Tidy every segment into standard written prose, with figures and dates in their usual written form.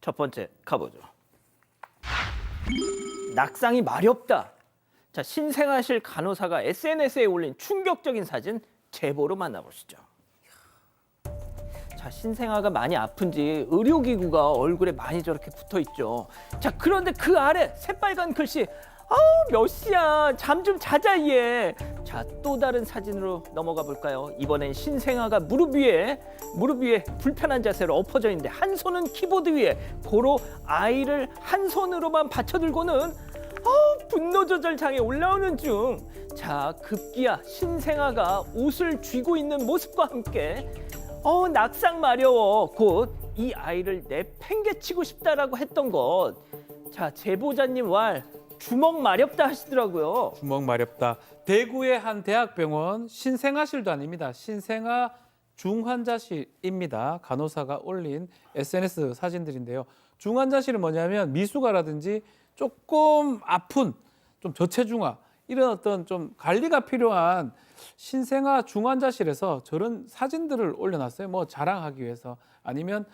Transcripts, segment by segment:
첫 번째 가보죠. 낙상이 말이 없다. 자, 신생아실 간호사가 SNS에 올린 충격적인 사진 제보로 만나보시죠. 자, 신생아가 많이 아픈지 의료기구가 얼굴에 많이 저렇게 붙어 있죠. 자, 그런데 그 아래 새빨간 글씨, 아우 몇 시야, 잠 좀 자자 얘. 자, 또 다른 사진으로 넘어가 볼까요? 이번엔 신생아가 무릎 위에 불편한 자세로 엎어져 있는데 한 손은 키보드 위에 고로 아이를 한 손으로만 받쳐들고는 분노 조절 장애 올라오는 중. 자, 급기야 신생아가 옷을 쥐고 있는 모습과 함께 낙상 마려워 곧 이 아이를 내팽개치고 싶다라고 했던 것. 자, 제보자님 말 주먹 마렵다 하시더라고요. 주먹 마렵다. 대구의 한 대학병원 신생아실도 아닙니다. 신생아 중환자실입니다. 간호사가 올린 SNS 사진들인데요. 중환자실은 뭐냐면 미숙아라든지 조금 아픈 좀 저체중아 이런 어떤 좀 관리가 필요한 신생아 중환자실에서 저런 사진들을 올려놨어요. 뭐 자랑하기 위해서 아니면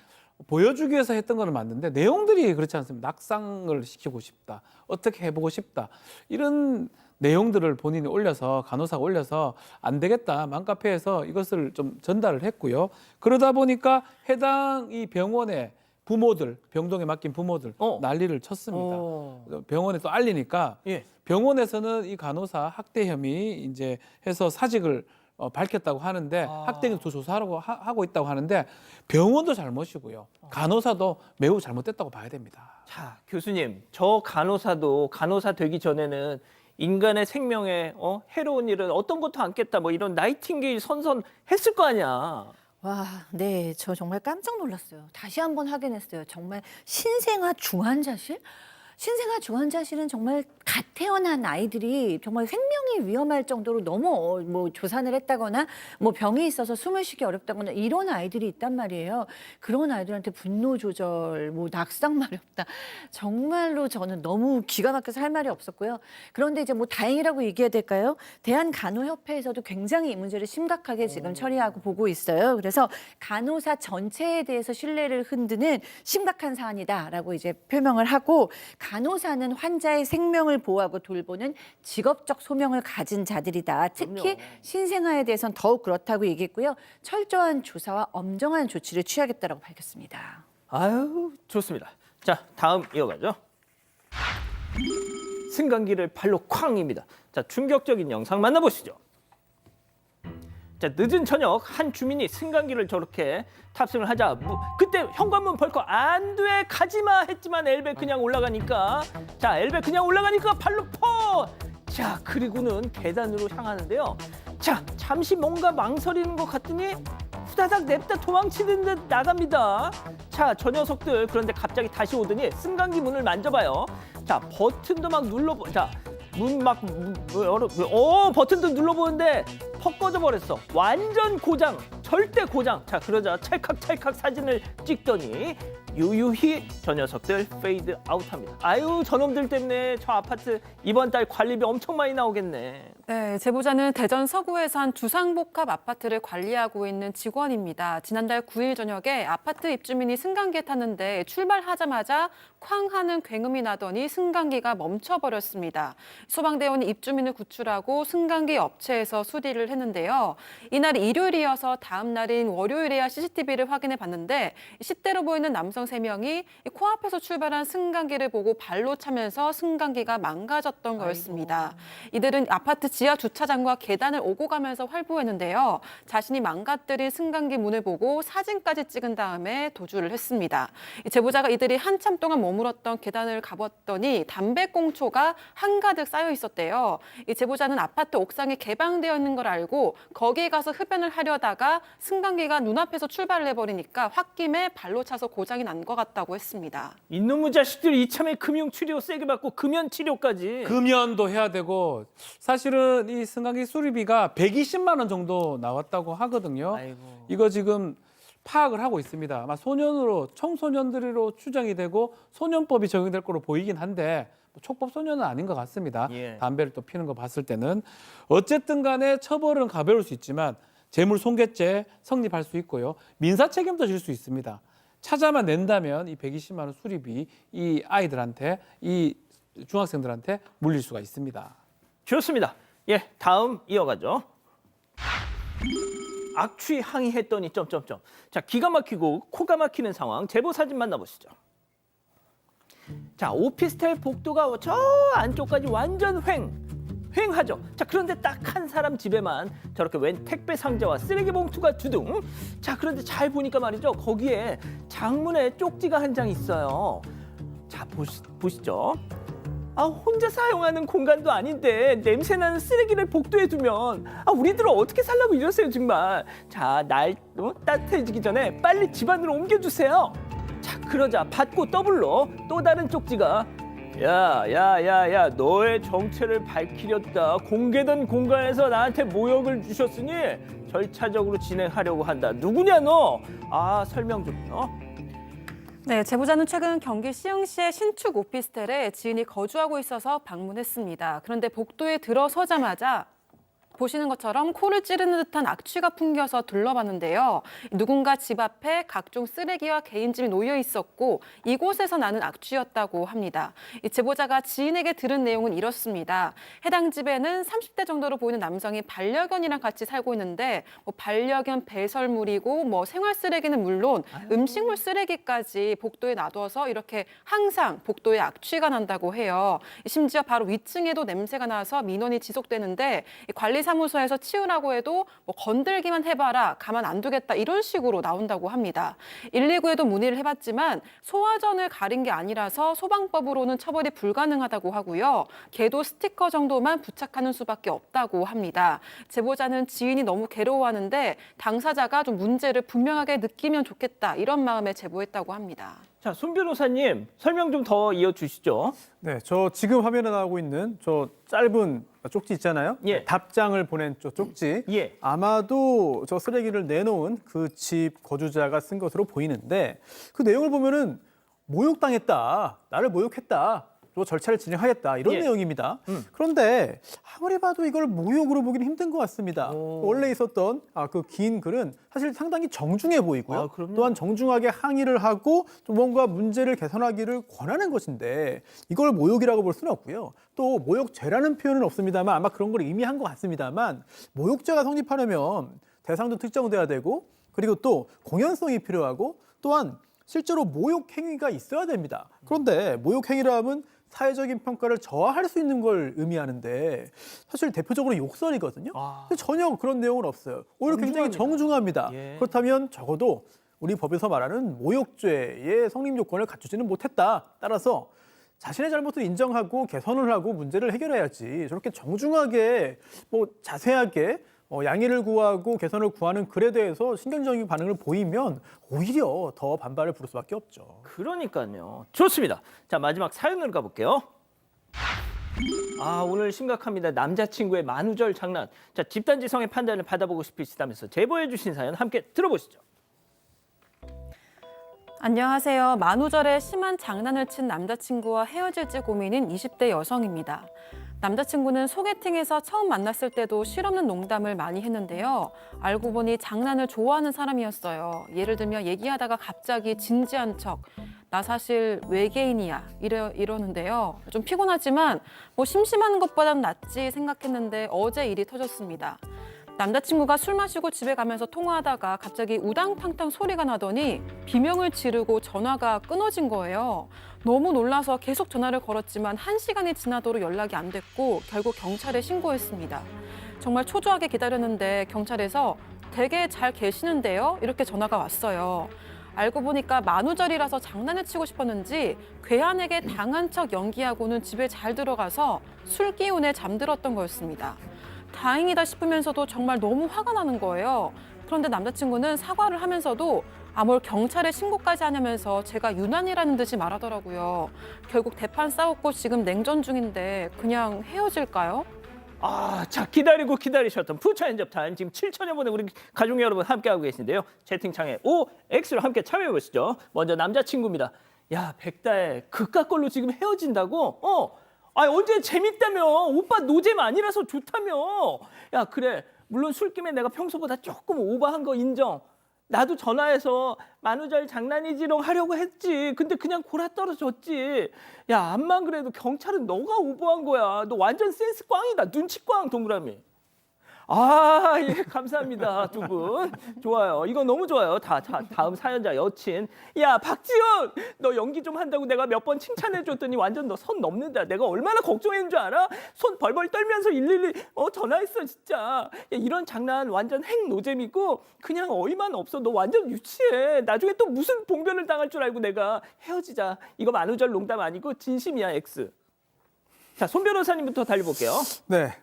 보여주기 위해서 했던 거는 맞는데 내용들이 그렇지 않습니다. 낙상을 시키고 싶다. 어떻게 해보고 싶다. 이런 내용들을 본인이 올려서 간호사가 올려서 안 되겠다. 맘카페에서 이것을 좀 전달을 했고요. 그러다 보니까 해당 이 병원의 부모들, 병동에 맡긴 부모들 난리를 쳤습니다. 병원에 또 알리니까 예. 병원에서는 이 간호사 학대 혐의 이제 해서 사직을 밝혔다고 하는데 학대도 조사하고 하고 있다고 하는데 병원도 잘못이고요. 간호사도 매우 잘못됐다고 봐야 됩니다. 자, 교수님, 저 간호사도 간호사 되기 전에는 인간의 생명에 해로운 일은 어떤 것도 않겠다 뭐 이런 나이팅게일 선선했을 거 아니야. 와, 네, 저 정말 깜짝 놀랐어요. 다시 한번 확인했어요. 정말 신생아 중환자실? 신생아 중환자실은 정말 갓 태어난 아이들이 정말 생명이 위험할 정도로 너무 뭐 조산을 했다거나 뭐 병이 있어서 숨을 쉬기 어렵다거나 이런 아이들이 있단 말이에요. 그런 아이들한테 분노 조절, 뭐 낙상 마렵다. 정말로 저는 너무 기가 막혀서 할 말이 없었고요. 그런데 이제 뭐 다행이라고 얘기해야 될까요? 대한간호협회에서도 굉장히 이 문제를 심각하게 지금 처리하고 보고 있어요. 그래서 간호사 전체에 대해서 신뢰를 흔드는 심각한 사안이다라고 이제 표명을 하고 간호사는 환자의 생명을 보호하고 돌보는 직업적 소명을 가진 자들이다. 특히 그럼요. 신생아에 대해서는 더욱 그렇다고 얘기했고요. 철저한 조사와 엄정한 조치를 취하겠다라고 밝혔습니다. 아유, 좋습니다. 자, 다음 이어가죠. 승강기를 발로 쾅입니다. 자, 충격적인 영상 만나보시죠. 자, 늦은 저녁 한 주민이 승강기를 저렇게 탑승을 하자 그때 현관문 벌컥 안 돼 가지마 했지만 엘베 그냥 올라가니까 자 엘베 그냥 올라가니까 발로 퍼! 자, 그리고는 계단으로 향하는데요. 자, 잠시 뭔가 망설이는 것 같더니 후다닥 냅다 도망치는 듯 나갑니다. 자, 저 녀석들 그런데 갑자기 다시 오더니 승강기 문을 만져봐요. 자, 버튼도 막 눌러보 자 문 막 열어 버튼도 눌러보는데 퍽 꺼져 버렸어. 완전 고장, 절대 고장. 자, 그러자 찰칵찰칵 사진을 찍더니 유유히 저 녀석들 페이드 아웃합니다. 아유, 저놈들 때문에 저 아파트 이번 달 관리비 엄청 많이 나오겠네. 네, 제보자는 대전 서구에서 한 주상복합 아파트를 관리하고 있는 직원입니다. 지난달 9일 저녁에 아파트 입주민이 승강기에 탔는데 출발하자마자 쾅 하는 굉음이 나더니 승강기가 멈춰버렸습니다. 소방대원이 입주민을 구출하고 승강기 업체에서 수리를 했는데요. 이날 일요일이어서 다음 날인 월요일에야 CCTV를 확인해 봤는데 10대로 보이는 남성 3명이 코앞에서 출발한 승강기를 보고 발로 차면서 승강기가 망가졌던 거였습니다. 이들은 아파트 지하 주차장과 계단을 오고 가면서 활보했는데요. 자신이 망가뜨린 승강기 문을 보고 사진까지 찍은 다음에 도주를 했습니다. 제보자가 이들이 한참 동안 머물었던 계단을 가봤더니 담배꽁초가 한가득 쌓여 있었대요. 이 제보자는 아파트 옥상에 개방되어 있는 걸 알고 거기에 가서 흡연을 하려다가 승강기가 눈앞에서 출발을 해버리니까 홧김에 발로 차서 고장이 난 것 같다고 했습니다. 이놈의 자식들 이참에 금융치료 세게 받고 금연치료까지. 금연도 해야 되고 사실은 이 승강기 수리비가 120만 원 정도 나왔다고 하거든요. 아이고. 이거 지금 파악을 하고 있습니다. 아마 소년으로 청소년들로 추정이 되고 소년법이 적용될 거로 보이긴 한데 촉법 소년은 아닌 것 같습니다. 예. 담배를 또 피는 거 봤을 때는 어쨌든 간에 처벌은 가벼울 수 있지만 재물 손괴죄 성립할 수 있고요. 민사 책임도 질 수 있습니다. 찾아만 낸다면 이 120만 원 수리비 이 아이들한테 이 중학생들한테 물릴 수가 있습니다. 좋습니다. 예, 다음 이어가죠. 악취 항의했더니 점점점. 자, 기가 막히고 코가 막히는 상황. 제보 사진 만나보시죠. 자, 오피스텔 복도가 저 안쪽까지 완전 횡하죠. 자, 그런데 딱 한 사람 집에만 저렇게 웬 택배 상자와 쓰레기 봉투가 두둥. 자, 그런데 잘 보니까 말이죠. 거기에 장문의 쪽지가 한 장 있어요. 자, 보시죠. 아, 혼자 사용하는 공간도 아닌데 냄새나는 쓰레기를 복도에 두면 우리들은 어떻게 살라고 이러세요 정말. 자, 날 따뜻해지기 전에 빨리 집 안으로 옮겨주세요. 자, 그러자 받고 더블로 또 다른 쪽지가 야, 너의 정체를 밝히렸다. 공개된 공간에서 나한테 모욕을 주셨으니 절차적으로 진행하려고 한다. 누구냐 너? 아, 설명 좀. 네, 제보자는 최근 경기 시흥시의 신축 오피스텔에 지인이 거주하고 있어서 방문했습니다. 그런데 복도에 들어서자마자 보시는 것처럼 코를 찌르는 듯한 악취가 풍겨서 둘러봤는데요. 누군가 집 앞에 각종 쓰레기와 개인짐이 놓여 있었고 이곳에서 나는 악취였다고 합니다. 이 제보자가 지인에게 들은 내용은 이렇습니다. 해당 집에는 30대 정도로 보이는 남성이 반려견이랑 같이 살고 있는데 반려견 배설물이고 생활 쓰레기는 물론 음식물 쓰레기까지 복도에 놔둬서 이렇게 항상 복도에 악취가 난다고 해요. 심지어 바로 위층에도 냄새가 나서 민원이 지속되는데 관리사무소에서 치우라고 해도 건들기만 해봐라, 가만 안 두겠다 이런 식으로 나온다고 합니다. 119에도 문의를 해봤지만 소화전을 가린 게 아니라서 소방법으로는 처벌이 불가능하다고 하고요. 개도 스티커 정도만 부착하는 수밖에 없다고 합니다. 제보자는 지인이 너무 괴로워하는데 당사자가 좀 문제를 분명하게 느끼면 좋겠다 이런 마음에 제보했다고 합니다. 자, 손 변호사님 설명 좀 더 이어주시죠. 네, 저 지금 화면에 나오고 있는 저 짧은 쪽지 있잖아요. 예. 답장을 보낸 저 쪽지. 예. 아마도 저 쓰레기를 내놓은 그 집 거주자가 쓴 것으로 보이는데 그 내용을 보면은 모욕당했다, 나를 모욕했다, 또 절차를 진행하겠다 이런 예. 내용입니다. 그런데 아무리 봐도 이걸 모욕으로 보기는 힘든 것 같습니다. 원래 있었던 그 긴 글은 사실 상당히 정중해 보이고요. 아, 그럼요. 또한 정중하게 항의를 하고 또 뭔가 문제를 개선하기를 권하는 것인데 이걸 모욕이라고 볼 수는 없고요. 또 모욕죄라는 표현은 없습니다만 아마 그런 걸 의미한 것 같습니다만 모욕죄가 성립하려면 대상도 특정돼야 되고 그리고 또 공연성이 필요하고 또한 실제로 모욕 행위가 있어야 됩니다. 그런데 모욕 행위라 하면 사회적인 평가를 저하할 수 있는 걸 의미하는데 사실 대표적으로 욕설이거든요. 근데 전혀 그런 내용은 없어요. 오히려 굉장히 정중합니다. 예. 그렇다면 적어도 우리 법에서 말하는 모욕죄의 성립 요건을 갖추지는 못했다. 따라서 자신의 잘못을 인정하고 개선을 하고 문제를 해결해야지 저렇게 정중하게 자세하게 양해를 구하고 개선을 구하는 글에 대해서 신경적인 반응을 보이면 오히려 더 반발을 부를 수밖에 없죠. 그러니까요. 좋습니다. 자, 마지막 사연으로 가볼게요. 오늘 심각합니다. 남자친구의 만우절 장난. 자, 집단지성의 판단을 받아보고 싶으시다면서 제보해 주신 사연 함께 들어보시죠. 안녕하세요. 만우절에 심한 장난을 친 남자친구와 헤어질지 고민인 20대 여성입니다. 남자친구는 소개팅에서 처음 만났을 때도 실없는 농담을 많이 했는데요. 알고 보니 장난을 좋아하는 사람이었어요. 예를 들면 얘기하다가 갑자기 진지한 척, 나 사실 외계인이야 이러는데요. 좀 피곤하지만 심심한 것보다는 낫지 생각했는데 어제 일이 터졌습니다. 남자친구가 술 마시고 집에 가면서 통화하다가 갑자기 우당탕탕 소리가 나더니 비명을 지르고 전화가 끊어진 거예요. 너무 놀라서 계속 전화를 걸었지만 1시간이 지나도록 연락이 안 됐고 결국 경찰에 신고했습니다. 정말 초조하게 기다렸는데 경찰에서 되게 잘 계시는데요? 이렇게 전화가 왔어요. 알고 보니까 만우절이라서 장난을 치고 싶었는지 괴한에게 당한 척 연기하고는 집에 잘 들어가서 술 기운에 잠들었던 거였습니다. 다행이다 싶으면서도 정말 너무 화가 나는 거예요. 그런데 남자친구는 사과를 하면서도 뭘 경찰에 신고까지 하냐면서 제가 유난이라는 듯이 말하더라고요. 결국 대판 싸웠고 지금 냉전 중인데 그냥 헤어질까요? 자, 기다리고 기다리셨던 푸처앤접 타임 지금 7천여 분의 우리 가족 여러분 함께하고 계신데요. 채팅창에 OX로 함께 참여해 보시죠. 먼저 남자친구입니다. 야, 백다혜 그깟 걸로 지금 헤어진다고? 언제 재밌다며. 오빠 노잼 아니라서 좋다며. 야, 그래. 물론 술김에 내가 평소보다 조금 오버한 거 인정. 나도 전화해서 만우절 장난이지롱 하려고 했지. 근데 그냥 골아 떨어졌지. 야, 암만 그래도 경찰은 너가 오버한 거야. 너 완전 센스 꽝이다. 눈치 꽝, 동그라미. 아, 예, 감사합니다. 두 분. 좋아요. 이거 너무 좋아요. 다음 사연자 여친. 야, 박지훈! 너 연기 좀 한다고 내가 몇 번 칭찬해줬더니 완전 너 선 넘는다. 내가 얼마나 걱정했는 줄 알아? 손 벌벌 떨면서 112 전화했어, 진짜. 야, 이런 장난 완전 핵 노잼이고 그냥 어이만 없어. 너 완전 유치해. 나중에 또 무슨 봉변을 당할 줄 알고 내가 헤어지자. 이거 만우절 농담 아니고 진심이야, X. 자, 손 변호사님부터 달려볼게요. 네,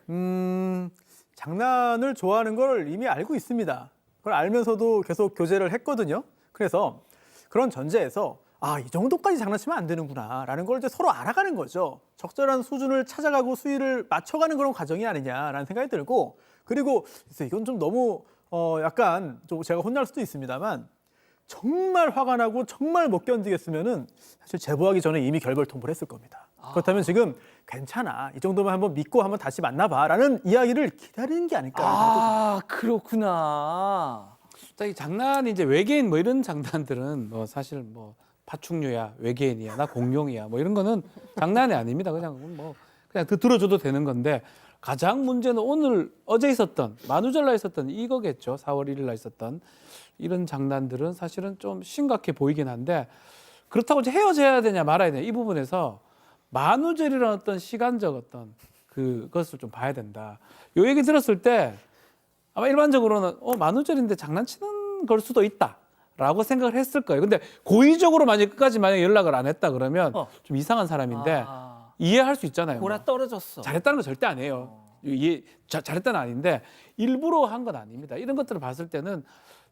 장난을 좋아하는 걸 이미 알고 있습니다. 그걸 알면서도 계속 교제를 했거든요. 그래서 그런 전제에서 이 정도까지 장난치면 안 되는구나라는 걸 이제 서로 알아가는 거죠. 적절한 수준을 찾아가고 수위를 맞춰가는 그런 과정이 아니냐라는 생각이 들고, 그리고 이건 좀 너무 약간 좀 제가 혼날 수도 있습니다만, 정말 화가 나고 정말 못 견디겠으면은 사실 제보하기 전에 이미 결별 통보를 했을 겁니다. 그렇다면 지금 괜찮아, 이 정도만 한번 믿고 한번 다시 만나봐라는 이야기를 기다리는 게 아닐까. 아, 그렇구나. 자, 이 장난이 이제 외계인 뭐 이런 장난들은 뭐 사실 뭐 파충류야, 외계인이야, 나 공룡이야, 뭐 이런 거는 장난이 아닙니다. 그냥 들어줘도 되는 건데, 가장 문제는 어제 있었던 만우절날 있었던 이거겠죠. 4월 1일 날 있었던 이런 장난들은 사실은 좀 심각해 보이긴 한데, 그렇다고 이제 헤어져야 되냐 말아야 되냐 이 부분에서 만우절이라는 어떤 시간적 어떤 그것을 좀 봐야 된다. 요 얘기 들었을 때 아마 일반적으로는 만우절인데 장난치는 걸 수도 있다라고 생각을 했을 거예요. 근데 고의적으로 끝까지 연락을 안 했다 그러면 좀 이상한 사람인데 이해할 수 있잖아요. 골아 떨어졌어. 잘했다는 건 절대 아니에요. 잘했다는 아닌데 일부러 한 건 아닙니다. 이런 것들을 봤을 때는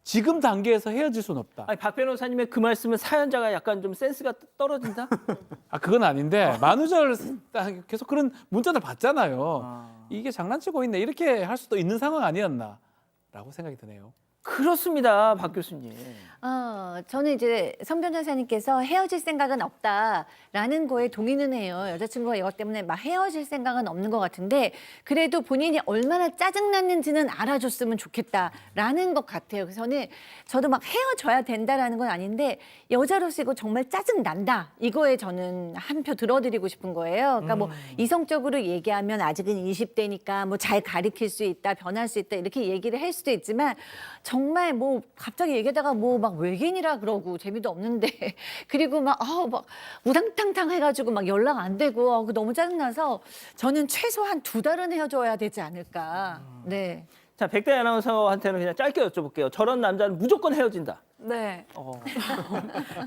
지금 단계에서 헤어질 수는 없다. 아니, 박 변호사님의 그 말씀은 사연자가 약간 좀 센스가 떨어진다? 그건 아닌데 만우절 계속 그런 문자들 받잖아요. 이게 장난치고 있네 이렇게 할 수도 있는 상황 아니었나라고 생각이 드네요. 그렇습니다, 박 교수님. 저는 이제 선 변호사님께서 헤어질 생각은 없다라는 거에 동의는 해요. 여자친구가 이것 때문에 막 헤어질 생각은 없는 것 같은데, 그래도 본인이 얼마나 짜증났는지는 알아줬으면 좋겠다라는 것 같아요. 그래서 저도 막 헤어져야 된다라는 건 아닌데, 여자로서 이거 정말 짜증난다, 이거에 저는 한 표 들어드리고 싶은 거예요. 그러니까 뭐 이성적으로 얘기하면 아직은 20대니까 뭐 잘 가리킬 수 있다, 변할 수 있다, 이렇게 얘기를 할 수도 있지만, 정말 뭐 갑자기 얘기하다가 뭐 막 외계인이라 그러고 재미도 없는데 그리고 막 우당탕탕 해가지고 막 연락 안 되고 너무 짜증나서 저는 최소한 2달은 헤어져야 되지 않을까. 네. 자, 백대 아나운서한테는 그냥 짧게 여쭤볼게요. 저런 남자는 무조건 헤어진다. 네.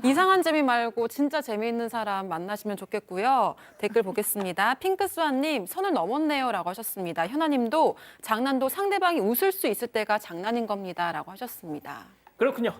이상한 재미 말고 진짜 재미있는 사람 만나시면 좋겠고요. 댓글 보겠습니다. 핑크스완님, 선을 넘었네요 라고 하셨습니다. 현아님도 장난도 상대방이 웃을 수 있을 때가 장난인 겁니다 라고 하셨습니다. 그렇군요.